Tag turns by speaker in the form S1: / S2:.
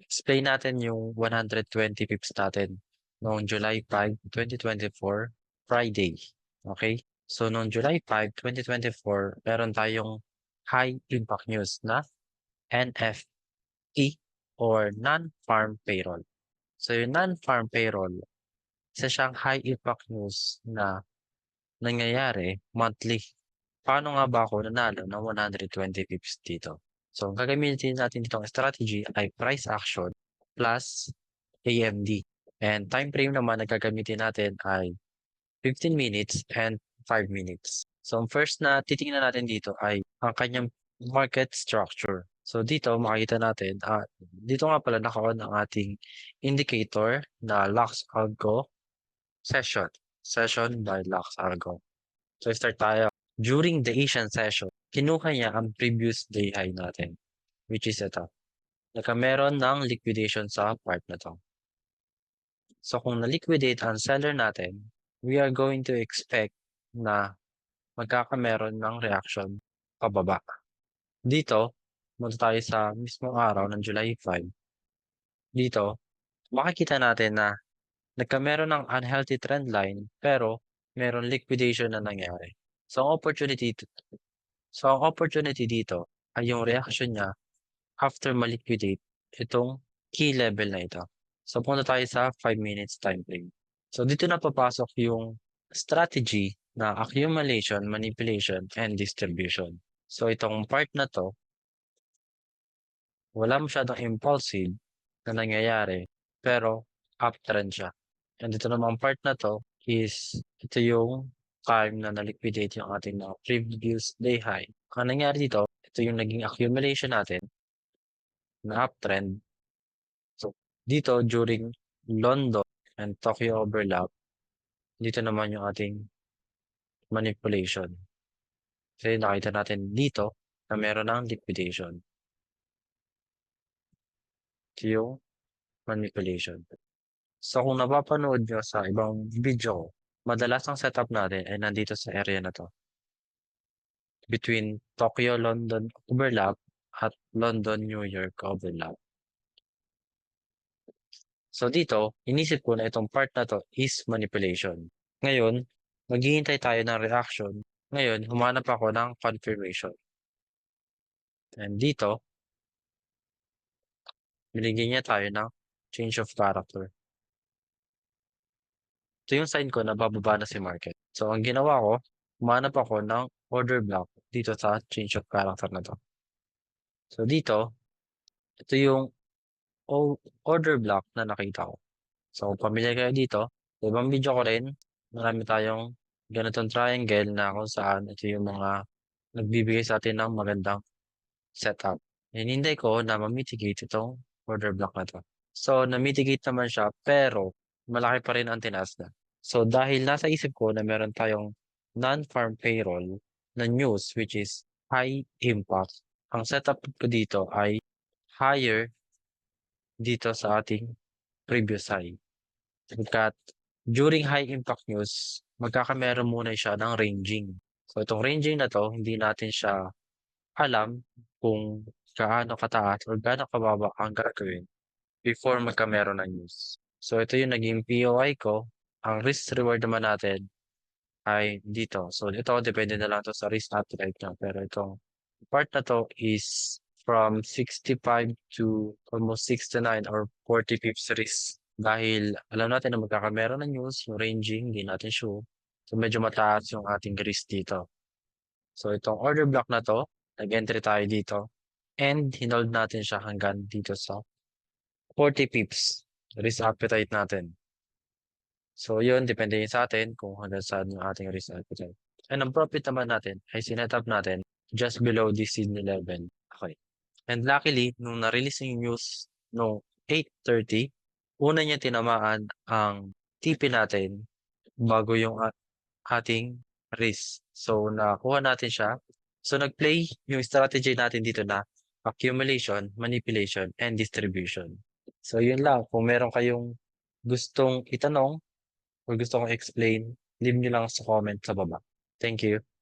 S1: explain natin yung 120 pips natin noong July 5, 2024, Friday. Okay? So, noong July 5, 2024, meron tayong high impact news na NFP or non-farm payroll. So, yung non-farm payroll, isa siyang high impact news na nangyayari monthly. Paano nga ba ako nanalo ng 120 pips dito? So, ang gagamitin natin ditong strategy ay price action plus AMD. And time frame naman na gagamitin natin ay 15 minutes and 5 minutes. So, ang first na titingnan natin dito ay ang kanyang market structure. So, dito makikita natin, dito nga pala naka-on ang ating indicator na Lux Algo session. Session by Lux Algo. So, start tayo. During the Asian session, kinuha niya ang previous day high natin, which is ito. Nagkameron ng liquidation sa part na to. So, kung na-liquidate ang seller natin, we are going to expect na magkakameron ng reaction pababa. Dito, punta tayo sa mismong araw ng July 5. Dito, makikita natin na nagkameron ng unhealthy trend line pero meron liquidation na nangyari. So, ang opportunity dito ay yung reaction niya after ma-liquidate itong key level na ito. So, punta tayo sa 5 minutes time frame. So, dito na papasok yung strategy na accumulation, manipulation, and distribution. So, itong part na to, wala masyadong impulsive na nangyayari, pero uptrend siya. And dito namang part na to is, ito yung time na na-liquidate yung ating mga previous day high. Ang nangyari dito, ito yung naging accumulation natin na uptrend. So, dito during London and Tokyo overlap, dito naman yung ating manipulation. Kasi nakita natin dito na meron ng liquidation. Ito yung manipulation. So, kung napapanood nyo sa ibang video ko, madalas ang setup natin ay nandito sa area na to. Between Tokyo-London overlap at London-New York overlap. So dito, inisip ko na itong part na to is manipulation. Ngayon, maghihintay tayo ng reaction. Ngayon, humanap ako ng confirmation. And dito, binigyan niya tayo ng change of character. Ito yung sign ko na bababa na si market. So, ang ginawa ko, humanap ako ng order block dito sa change of character na to. So, dito, ito yung order block na nakita ko. So, kung pamilyar kayo dito, sa ibang video ko rin, marami tayong ganitong triangle na kung saan ito yung mga nagbibigay sa atin ng magandang setup. Hinintay ko na ma-mitigate itong order block na to. So, na-mitigate naman siya, pero malaki pa rin ang tinaas na. So, dahil nasa isip ko na meron tayong non-farm payroll na news, which is high impact, ang setup ko dito ay higher dito sa ating previous high. Pagkat during high impact news, magkakameron muna siya ng ranging. So, itong ranging na to, hindi natin siya alam kung gaano kataas or gaano kababa ang gagawin before magkameron ng news. So, ito yung naging POI ko. Ang risk reward naman natin ay dito. So, ito, depende na lang to sa risk appetite niya. Pero itong part na to is from 65 to almost 69 or 40 pips risk. Dahil alam natin na magkakameron ng news, yung ranging, hindi natin sure. So, medyo mataas yung ating risk dito. So, itong order block na to, nag-entry tayo dito. And hinold natin siya hanggang dito sa 40 pips. Risk appetite natin. So, yun, depende yun sa atin kung hanggang saan yung ating risk appetite. And ang profit naman natin ay sinet up natin just below this signal level. Okay. And luckily, nung na-release yung news no 8:30, una niya tinamaan ang TP natin bago yung ating risk. So, nakuha natin siya. So, nag-play yung strategy natin dito na accumulation, manipulation, and distribution. So, yun lang. Kung meron kayong gustong itanong or gusto kong explain, leave nyo lang sa comment sa baba. Thank you.